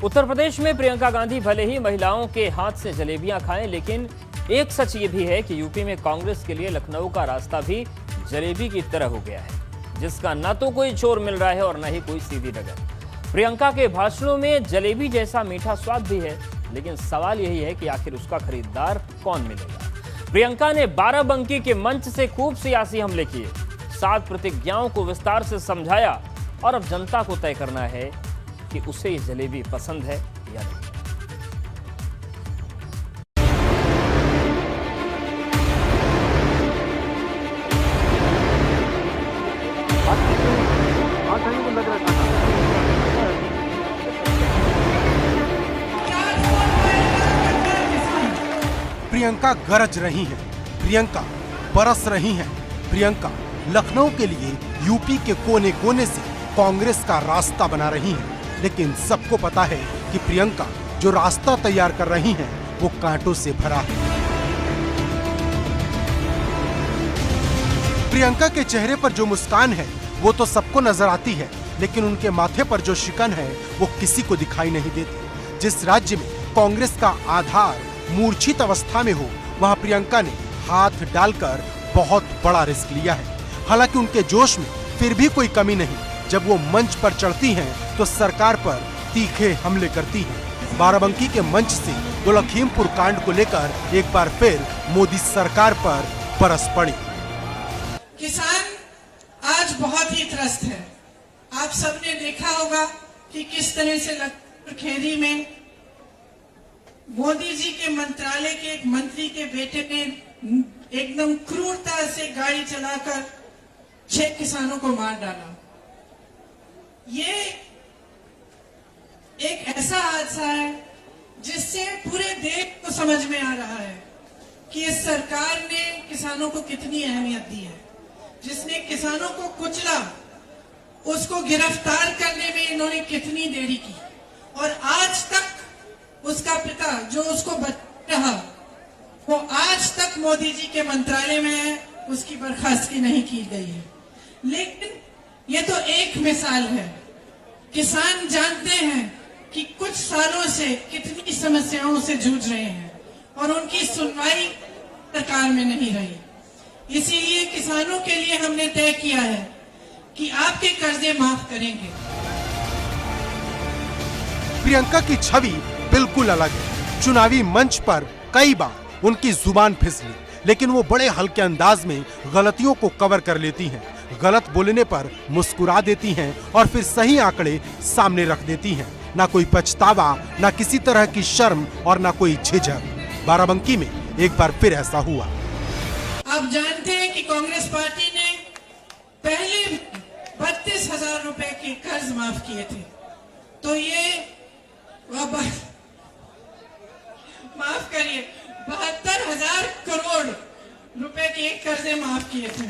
उत्तर प्रदेश में प्रियंका गांधी भले ही महिलाओं के हाथ से जलेबियां खाएं, लेकिन एक सच ये भी है कि यूपी में कांग्रेस के लिए लखनऊ का रास्ता भी जलेबी की तरह हो गया है, जिसका न तो कोई छोर मिल रहा है और न ही कोई सीधी डगर। प्रियंका के भाषणों में जलेबी जैसा मीठा स्वाद भी है, लेकिन सवाल यही है कि आखिर उसका खरीदार कौन मिलेगा। प्रियंका ने बाराबंकी के मंच से खूब सियासी हमले किए, 7 प्रतिज्ञाओं को विस्तार से समझाया और अब जनता को तय करना है कि उसे ये जलेबी पसंद है या नहीं। प्रियंका गरज रही हैं, प्रियंका बरस रही हैं, प्रियंका लखनऊ के लिए यूपी के कोने कोने से कांग्रेस का रास्ता बना रही हैं। लेकिन सबको पता है कि प्रियंका जो रास्ता तैयार कर रही हैं वो कांटों से भरा है। प्रियंका के चेहरे पर जो मुस्कान है वो तो सबको नजर आती है, लेकिन उनके माथे पर जो शिकन है वो किसी को दिखाई नहीं देती। जिस राज्य में कांग्रेस का आधार मूर्छित अवस्था में हो, वहां प्रियंका ने हाथ डालकर बहुत बड़ा रिस्क लिया है। हालांकि उनके जोश में फिर भी कोई कमी नहीं। जब वो मंच पर चढ़ती हैं तो सरकार पर तीखे हमले करती हैं। बाराबंकी के मंच से तो लखीमपुर कांड को लेकर एक बार फिर मोदी सरकार पर बरस पड़ी। किसान आज बहुत ही त्रस्त है। आप सबने देखा होगा कि किस तरह से लखीमपुर खेरी में मोदी जी के मंत्रालय के एक मंत्री के बेटे ने एकदम क्रूरता से गाड़ी चलाकर 6 किसानों को मार डाला। ये एक ऐसा हादसा है जिससे पूरे देश को समझ में आ रहा है कि इस सरकार ने किसानों को कितनी अहमियत दी है। जिसने किसानों को कुचला, उसको गिरफ्तार करने में इन्होंने कितनी देरी की, और आज तक उसका पिता जो उसको बचा रहा, वो आज तक मोदी जी के मंत्रालय में है, उसकी बर्खास्तगी नहीं की गई है। लेकिन ये तो एक मिसाल है। किसान जानते हैं कि कुछ सालों से कितनी समस्याओं से जूझ रहे हैं और उनकी सुनवाई सरकार में नहीं रही। इसीलिए किसानों के लिए हमने तय किया है कि आपके कर्जे माफ करेंगे। प्रियंका की छवि बिल्कुल अलग है। चुनावी मंच पर कई बार उनकी जुबान फिसली, लेकिन वो बड़े हल्के अंदाज में गलतियों को कवर कर लेती हैं। गलत बोलने पर मुस्कुरा देती हैं और फिर सही आंकड़े सामने रख देती हैं। ना कोई पछतावा, ना किसी तरह की शर्म और ना कोई झिझक। बाराबंकी में एक बार फिर ऐसा हुआ। आप जानते हैं कि कांग्रेस पार्टी ने पहले 32,000 रुपए के कर्ज माफ किए थे, तो ये माफ करिए 72,000 करोड़ रुपए के कर्जे माफ किए थे।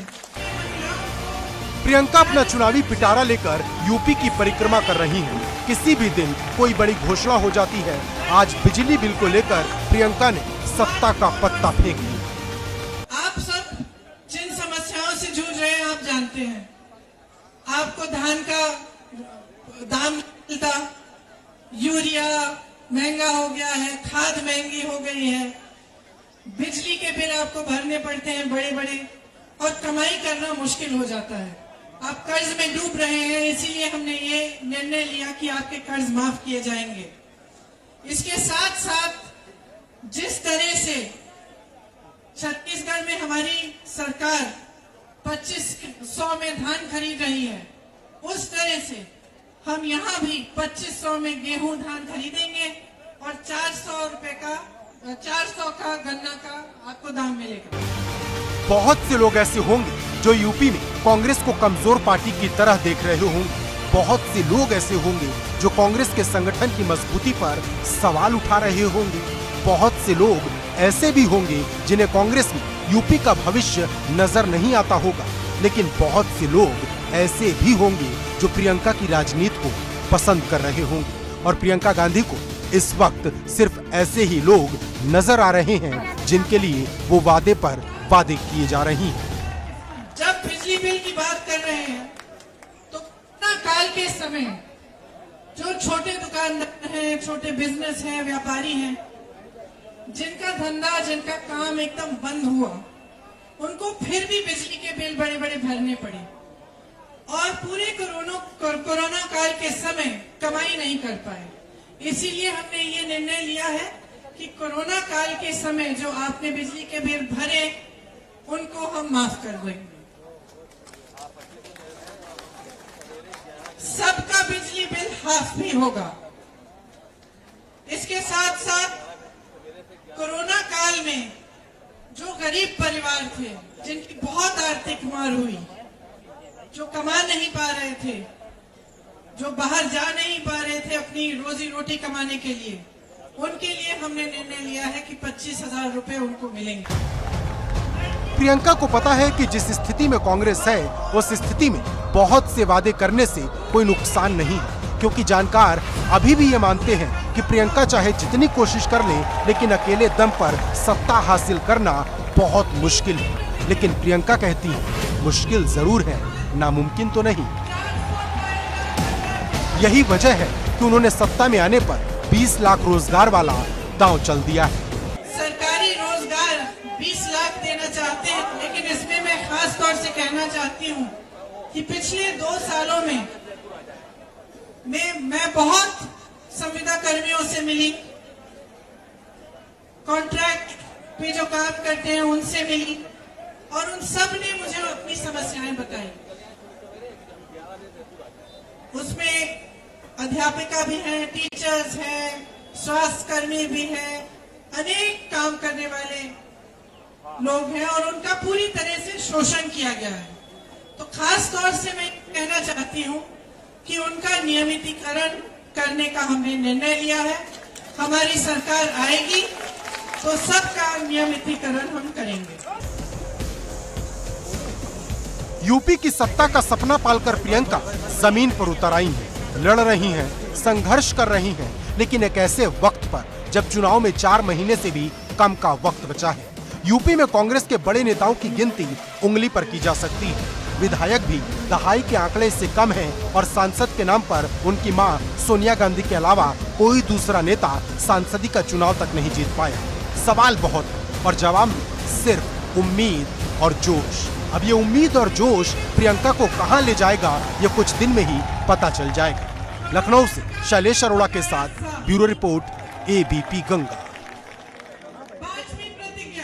प्रियंका अपना चुनावी पिटारा लेकर यूपी की परिक्रमा कर रही हैं। किसी भी दिन कोई बड़ी घोषणा हो जाती है। आज बिजली बिल को लेकर प्रियंका ने सत्ता का पत्ता फेंक दिया। आप सब जिन समस्याओं से जूझ रहे हैं आप जानते हैं। आपको धान का दाम मिलता, यूरिया महंगा हो गया है, खाद महंगी हो गई है, बिजली के बिल आपको भरने पड़ते हैं बड़े बड़े, और कमाई करना मुश्किल हो जाता है। आप कर्ज में डूब रहे हैं, इसीलिए हमने ये निर्णय लिया कि आपके कर्ज माफ किए जाएंगे। इसके साथ साथ जिस तरह से छत्तीसगढ़ में हमारी सरकार 2500 में धान खरीद रही है, उस तरह से हम यहाँ भी 2500 में गेहूं धान खरीदेंगे और 400 का गन्ना का आपको दाम मिलेगा। बहुत से लोग ऐसे होंगे जो यूपी में कांग्रेस को कमजोर पार्टी की तरह देख रहे होंगे। बहुत से लोग ऐसे होंगे जो कांग्रेस के संगठन की मजबूती पर सवाल उठा रहे होंगे। बहुत से लोग ऐसे भी होंगे जिन्हें कांग्रेस में यूपी का भविष्य नजर नहीं आता होगा। लेकिन बहुत से लोग ऐसे भी होंगे जो प्रियंका की राजनीति को पसंद कर रहे होंगे। और प्रियंका गांधी को इस वक्त सिर्फ ऐसे ही लोग नजर आ रहे हैं जिनके लिए वो वादे पर वादे किए जा रही हैं। जब बिजली बिल की बात कर रहे हैं तो कोरोना काल के समय जो छोटे दुकानदार हैं, छोटे बिजनेस हैं, व्यापारी हैं, जिनका धंधा, जिनका काम एकदम बंद हुआ, उनको फिर भी बिजली के बिल बड़े बड़े भरने पड़े और पूरे कोरोना काल के समय कमाई नहीं कर पाए। इसीलिए हमने ये निर्णय लिया है कि कोरोना काल के समय जो आपने बिजली के बिल भरे उनको हम माफ कर देंगे। सबका बिजली बिल हाफ भी होगा। इसके साथ साथ कोरोना काल में जो गरीब परिवार थे, जिनकी बहुत आर्थिक मार हुई, जो कमा नहीं पा रहे थे, जो बाहर जा नहीं पा रहे थे अपनी रोजी रोटी कमाने के लिए, उनके लिए हमने निर्णय लिया है कि 25,000 रुपए उनको मिलेंगे। प्रियंका को पता है कि जिस स्थिति में कांग्रेस है, उस स्थिति में बहुत से वादे करने से कोई नुकसान नहीं है, क्योंकि जानकार अभी भी ये मानते हैं कि प्रियंका चाहे जितनी कोशिश कर ले, लेकिन अकेले दम पर सत्ता हासिल करना बहुत मुश्किल है। लेकिन प्रियंका कहती है मुश्किल जरूर है, नामुमकिन तो नहीं। यही वजह है कि उन्होंने सत्ता में आने पर 20 लाख रोजगार वाला दांव चल दिया है। सरकारी रोजगार 20 लाख देना चाहते हैं, लेकिन इसमें मैं खास तौर से कहना चाहती हूँ कि पिछले 2 सालों में मैं बहुत संविदा कर्मियों से मिली, कॉन्ट्रैक्ट पे जो काम करते हैं उनसे मिली, और उन सब ने मुझे अपनी समस्याएं बताई। उसमें अध्यापिका भी हैं, टीचर्स हैं, स्वास्थ्य कर्मी भी हैं, अनेक काम करने वाले लोग हैं, और उनका पूरी तरह से शोषण किया गया है। तो खास तौर से मैं कहना चाहती हूँ कि उनका नियमितीकरण करने का हमने निर्णय लिया है। हमारी सरकार आएगी तो सबका नियमितीकरण हम करेंगे। यूपी की सत्ता का सपना पालकर प्रियंका जमीन पर उतर आई हैं, लड़ रही हैं, संघर्ष कर रही हैं, लेकिन एक ऐसे वक्त पर जब चुनाव में 4 महीने से भी कम का वक्त बचा है। यूपी में कांग्रेस के बड़े नेताओं की गिनती उंगली पर की जा सकती है। विधायक भी दहाई के आंकड़े से कम हैं और सांसद के नाम पर उनकी मां सोनिया गांधी के अलावा कोई दूसरा नेता सांसदी का चुनाव तक नहीं जीत पाया। सवाल बहुत है और जवाब में सिर्फ उम्मीद और जोश। अब ये उम्मीद और जोश प्रियंका को कहां ले जाएगा, ये कुछ दिन में ही पता चल जाएगा। लखनऊ से शैलेश अरोड़ा के साथ ब्यूरो रिपोर्ट, ABP गंगा।